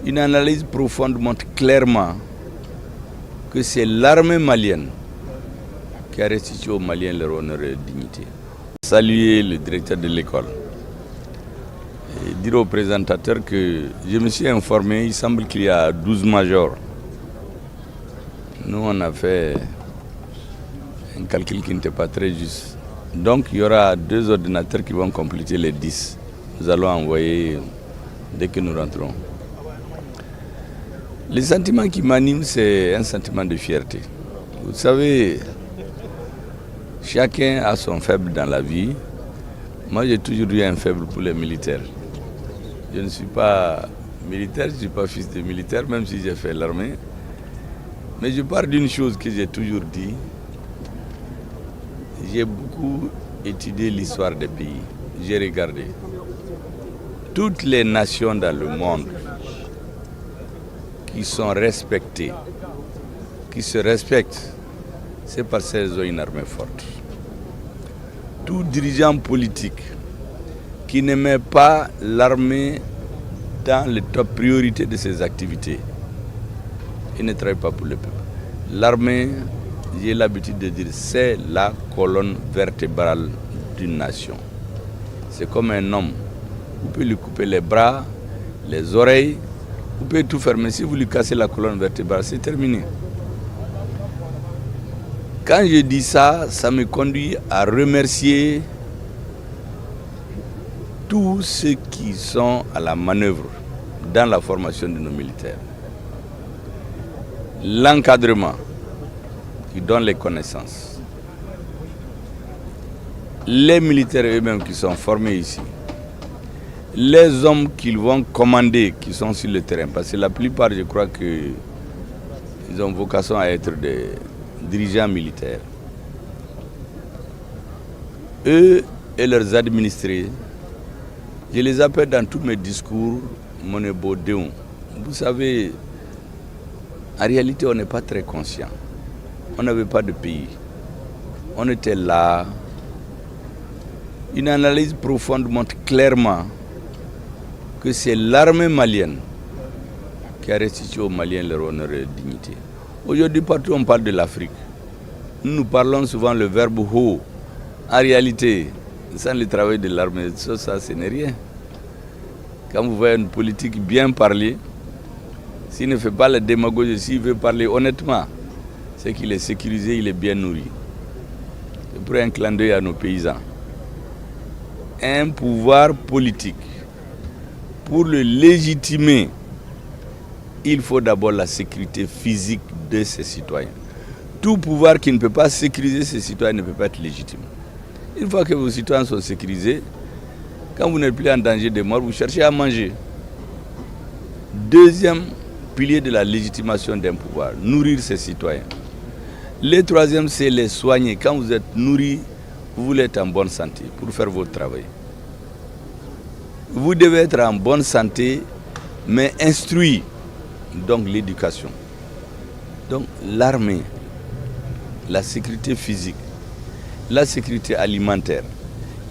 Une analyse profonde montre clairement que c'est l'armée malienne qui a restitué aux Maliens leur honneur et leur dignité. Saluer le directeur de l'école et dire aux présentateurs que je me suis informé, il semble qu'il y a 12 majors. Nous, on a fait un calcul qui n'était pas très juste. Donc, il y aura 2 ordinateurs qui vont compléter les 10. Nous allons envoyer dès que nous rentrons. Le sentiment qui m'anime, c'est un sentiment de fierté. Vous savez, chacun a son faible dans la vie. Moi, j'ai toujours eu un faible pour les militaires. Je ne suis pas militaire, je ne suis pas fils de militaire, même si j'ai fait l'armée. Mais je pars d'une chose que j'ai toujours dit. J'ai beaucoup étudié l'histoire des pays. J'ai regardé. Toutes les nations dans le monde qui sont respectées, qui se respectent, c'est parce qu'elles ont une armée forte. Tout dirigeant politique qui ne met pas l'armée dans les top priorités de ses activités, il ne travaille pas pour le peuple. L'armée, j'ai l'habitude de dire, c'est la colonne vertébrale d'une nation. C'est comme un homme. Vous pouvez lui couper les bras, les oreilles, vous pouvez tout faire, mais si vous lui cassez la colonne vertébrale, c'est terminé. Quand je dis ça, ça me conduit à remercier tous ceux qui sont à la manœuvre dans la formation de nos militaires. L'encadrement qui donne les connaissances. Les militaires eux-mêmes qui sont formés ici. Les hommes qu'ils vont commander, qui sont sur le terrain. Parce que la plupart, je crois qu'ils ont vocation à être des dirigeants militaires. Eux et leurs administrés, je les appelle dans tous mes discours Monebo Deon. Vous savez, en réalité, on n'est pas très conscient. On n'avait pas de pays. On était là. Une analyse profonde montre clairement que c'est l'armée malienne qui a restitué aux Maliens leur honneur et leur dignité. Aujourd'hui, partout on parle de l'Afrique. Nous parlons souvent le verbe haut. En réalité, sans le travail de l'armée, ça, ce n'est rien. Quand vous voyez une politique bien parler, s'il ne fait pas la démagogie, s'il veut parler honnêtement, c'est qu'il est sécurisé, il est bien nourri. C'est pour un clin d'œil à nos paysans. Un pouvoir politique, pour le légitimer, il faut d'abord la sécurité physique de ses citoyens. Tout pouvoir qui ne peut pas sécuriser ses citoyens ne peut pas être légitime. Une fois que vos citoyens sont sécurisés, quand vous n'êtes plus en danger de mort, vous cherchez à manger. Deuxième pilier de la légitimation d'un pouvoir, nourrir ses citoyens. Le troisième, c'est les soigner. Quand vous êtes nourri, vous voulez être en bonne santé pour faire votre travail. Vous devez être en bonne santé, mais instruit. Donc l'éducation. Donc l'armée, la sécurité physique, la sécurité alimentaire,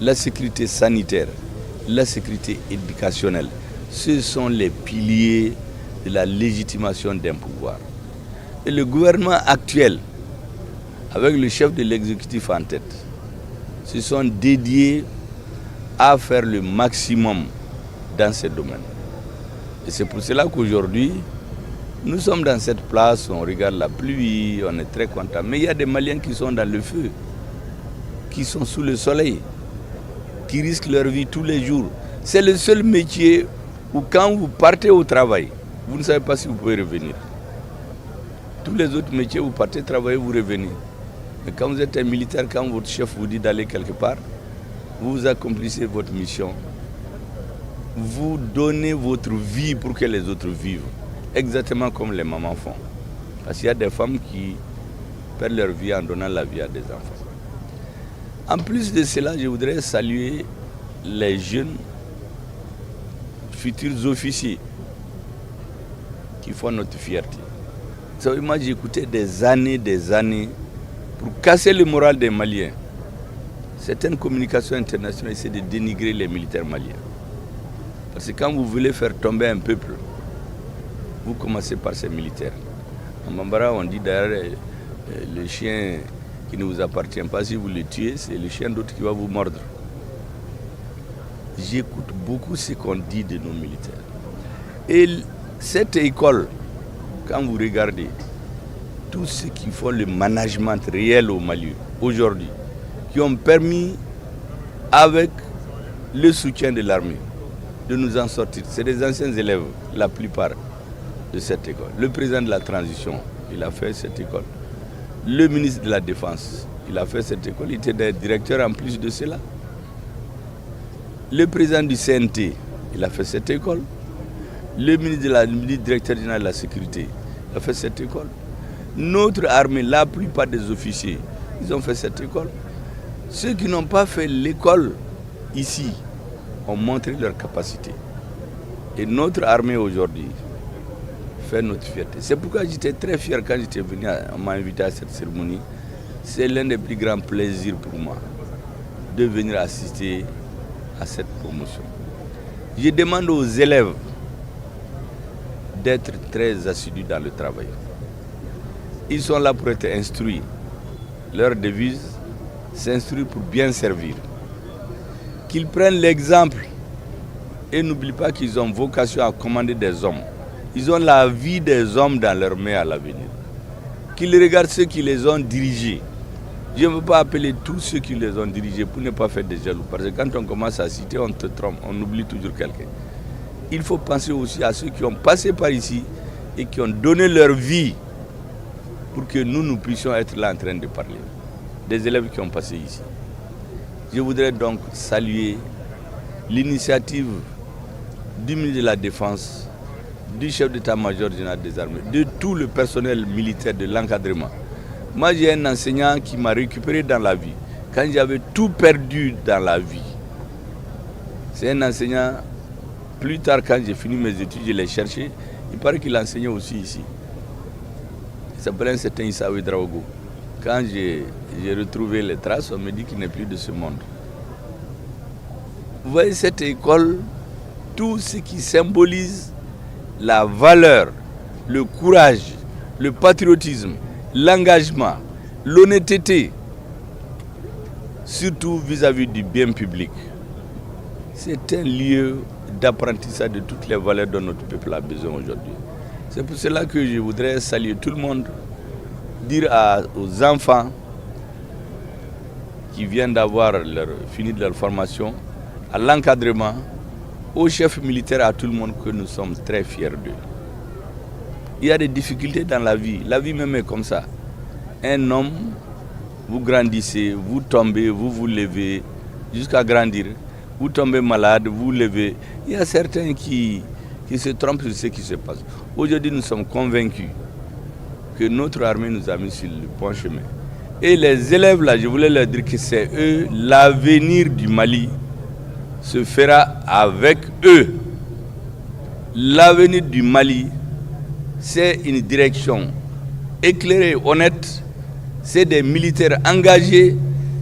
la sécurité sanitaire, la sécurité éducationnelle, ce sont les piliers de la légitimation d'un pouvoir. Et le gouvernement actuel, avec le chef de l'exécutif en tête, se sont dédiés à faire le maximum dans ces domaines. Et c'est pour cela qu'aujourd'hui, nous sommes dans cette place, on regarde la pluie, on est très content. Mais il y a des Maliens qui sont dans le feu, qui sont sous le soleil, qui risquent leur vie tous les jours. C'est le seul métier où quand vous partez au travail, vous ne savez pas si vous pouvez revenir. Tous les autres métiers, vous partez travailler, vous revenez. Mais quand vous êtes un militaire, quand votre chef vous dit d'aller quelque part, vous accomplissez votre mission. Vous donnez votre vie pour que les autres vivent. Exactement comme les mamans font. Parce qu'il y a des femmes qui perdent leur vie en donnant la vie à des enfants. En plus de cela, je voudrais saluer les jeunes futurs officiers qui font notre fierté. Vous savez, moi j'ai écouté des années pour casser le moral des Maliens. Certaines communications internationales essaient de dénigrer les militaires maliens. Parce que quand vous voulez faire tomber un peuple, vous commencez par ces militaires. En Bambara, on dit d'ailleurs, le chien qui ne vous appartient pas, si vous le tuez, c'est le chien d'autre qui va vous mordre. J'écoute beaucoup ce qu'on dit de nos militaires. Et cette école, quand vous regardez, tous ceux qui font le management réel au Mali aujourd'hui, qui ont permis, avec le soutien de l'armée, de nous en sortir. C'est des anciens élèves, la plupart de cette école. Le président de la transition, il a fait cette école. Le ministre de la Défense, il a fait cette école. Il était directeur en plus de cela. Le président du CNT, il a fait cette école. Le ministre directeur général de la Sécurité, il a fait cette école. Notre armée, la plupart des officiers, ils ont fait cette école. Ceux qui n'ont pas fait l'école ici ont montré leur capacité. Et notre armée aujourd'hui fait notre fierté. C'est pourquoi j'étais très fier quand j'étais venu, on m'a invité à cette cérémonie. C'est l'un des plus grands plaisirs pour moi de venir assister à cette promotion. Je demande aux élèves d'être très assidus dans le travail. Ils sont là pour être instruits. Leur devise, s'instruire pour bien servir. Qu'ils prennent l'exemple et n'oublient pas qu'ils ont vocation à commander des hommes. Ils ont la vie des hommes dans leurs mains à l'avenir. Qu'ils regardent ceux qui les ont dirigés. Je ne veux pas appeler tous ceux qui les ont dirigés pour ne pas faire des jaloux. Parce que quand on commence à citer, on te trompe, on oublie toujours quelqu'un. Il faut penser aussi à ceux qui ont passé par ici et qui ont donné leur vie pour que nous puissions être là en train de parler. Des élèves qui ont passé ici. Je voudrais donc saluer l'initiative du ministre de la Défense, du chef d'état-major général des armées, de tout le personnel militaire de l'encadrement. Moi, j'ai un enseignant qui m'a récupéré dans la vie, quand j'avais tout perdu dans la vie. C'est un enseignant, plus tard quand j'ai fini mes études, je l'ai cherché, il paraît qu'il enseignait aussi ici. Il s'appelait un certain Issa Ouedraogo. Quand j'ai retrouvé les traces, on me dit qu'il n'est plus de ce monde. Vous voyez cette école, tout ce qui symbolise la valeur, le courage, le patriotisme, l'engagement, l'honnêteté, surtout vis-à-vis du bien public. C'est un lieu d'apprentissage de toutes les valeurs dont notre peuple a besoin aujourd'hui. C'est pour cela que je voudrais saluer tout le monde, dire aux enfants qui viennent d'avoir fini de leur formation, à l'encadrement, aux chefs militaires, à tout le monde, que nous sommes très fiers d'eux. Il y a des difficultés dans la vie même est comme ça. Un homme, vous grandissez, vous tombez, vous vous levez jusqu'à grandir, vous tombez malade, vous levez. Il y a certains qui se trompent sur ce qui se passe. Aujourd'hui, nous sommes convaincus que notre armée nous a mis sur le bon chemin. Et les élèves là, je voulais leur dire que c'est eux, l'avenir du Mali se fera avec eux. L'avenir du Mali, c'est une direction éclairée, honnête. C'est des militaires engagés,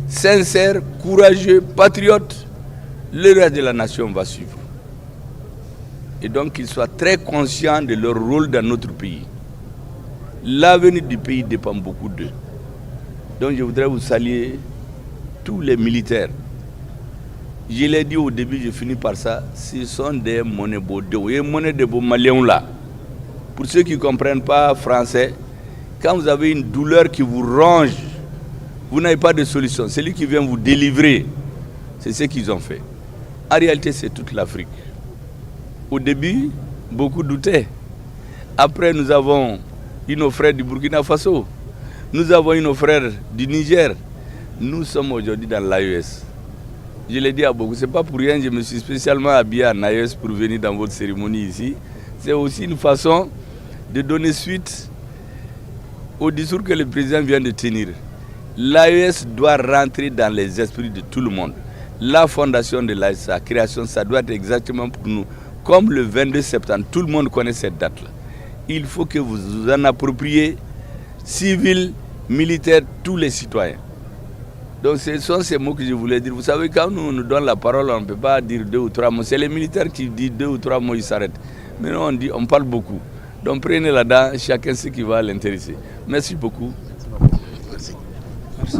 sincères, courageux, patriotes. Le reste de la nation va suivre. Et donc qu'ils soient très conscients de leur rôle dans notre pays. L'avenir du pays dépend beaucoup d'eux. Donc je voudrais vous saluer tous les militaires. Je l'ai dit au début, je finis par ça, ce sont des monebo et monnaie de beaux maliens là. Pour ceux qui ne comprennent pas français, quand vous avez une douleur qui vous ronge, vous n'avez pas de solution. Celui qui vient vous délivrer, c'est ce qu'ils ont fait. En réalité, c'est toute l'Afrique. Au début, beaucoup doutaient. Après, nous avons nos frères du Burkina Faso. Nous avons nos frères du Niger. Nous sommes aujourd'hui dans l'AES. Je l'ai dit à beaucoup, ce n'est pas pour rien, je me suis spécialement habillé en AES pour venir dans votre cérémonie ici. C'est aussi une façon de donner suite au discours que le président vient de tenir. L'AES doit rentrer dans les esprits de tout le monde. La fondation de l'AES, sa création, ça doit être exactement pour nous. Comme le 22 septembre, tout le monde connaît cette date-là. Il faut que vous vous en appropriez, civils, militaires, tous les citoyens. Donc ce sont ces mots que je voulais dire. Vous savez, quand on nous donne la parole, on ne peut pas dire 2 ou 3 mots. C'est les militaires qui disent 2 ou 3 mots, ils s'arrêtent. Mais nous, on parle beaucoup. Donc prenez là-dedans chacun ce qui va l'intéresser. Merci beaucoup. Merci. Merci.